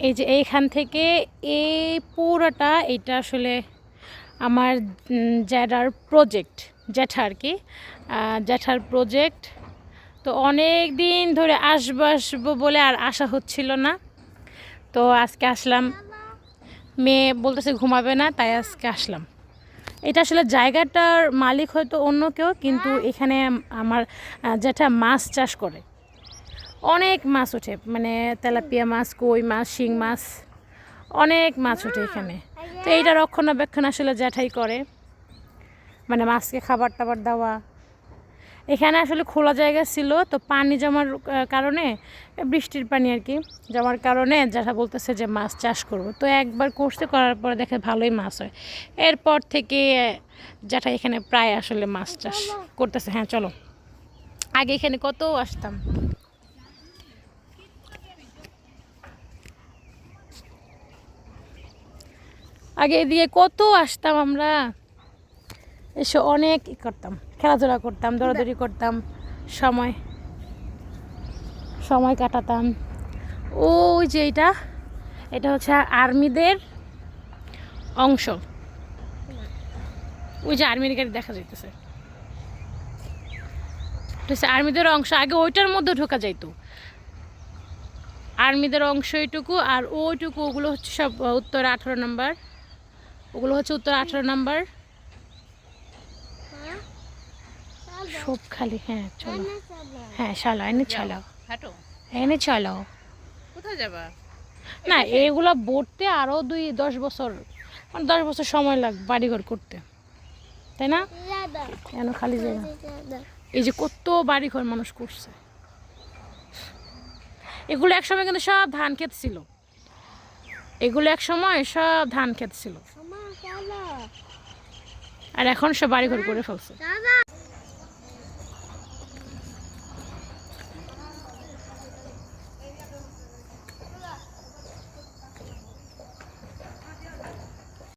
এই যে এইখান থেকে এই পুরোটা এটা আসলে আমার জ্যাঠার প্রজেক্ট, জ্যাঠা আর কি, জ্যাঠার প্রজেক্ট। তো অনেক দিন ধরে আসবো বলে আর আসা হচ্ছিল না, তো আজকে আসলাম। মেয়ে বলতেছে ঘুমাবে না, তাই আজকে আসলাম। এটা আসলে জায়গাটার মালিক হয়তো অন্য কেউ, কিন্তু এখানে আমার জ্যাঠা মাছ চাষ করে। অনেক মাছ ওঠে, মানে তেলাপিয়া মাছ, কই মাছ, শিং মাছ, অনেক মাছ ওঠে এখানে। তো এইটা রক্ষণাবেক্ষণ আসলে জ্যাঠাই করে, মানে মাছকে খাবার টাবার দেওয়া। এখানে আসলে খোলা জায়গা ছিল, তো পানি জমার কারণে, বৃষ্টির পানি আর কি জমার কারণে জ্যাঠা বলতেছে যে মাছ চাষ করব। তো একবার করতে, করার পরে দেখে ভালোই মাছ হয়। এরপর থেকে জ্যাঠা এখানে প্রায় আসলে মাছ চাষ করতেছে। হ্যাঁ চলো, আগে এখানে কত আসতাম। আগে এদিকে কত আসতাম আমরা, এসে অনেক করতাম, খেলাধুলা করতাম, দৌড়াদৌড়ি করতাম, সময় সময় কাটাতাম। ওই যে এটা হচ্ছে আর্মিদের অংশ, ওই যে আর্মির গাড়ি দেখা যাইতেছে, হচ্ছে আর্মিদের অংশ। আগে ওইটার মধ্যে ঢোকা যাইতো, আর্মিদের অংশ এইটুকু, আর ওইটুকু ওগুলো হচ্ছে সব উত্তর 18 নম্বর, ওগুলো হচ্ছে উত্তর 18 নম্বর সব খালি। হ্যাঁ চলো, হ্যাঁ চলো, এনে চলো, এনে চলো। কোথায় যাবা? না এগুলো বলতে আরও 10 বছর, মানে 10 বছর সময় লাগবে বাড়িঘর করতে, তাই না? কেন খালি জায়গা, এই যে কত বাড়িঘর মানুষ করছে। এগুলো এক সময় কিন্তু সব ধান ক্ষেত ছিল, এগুলো এক সময় সব ধান ক্ষেত ছিল, আর এখন সব বাড়িঘর করে ফেলছে।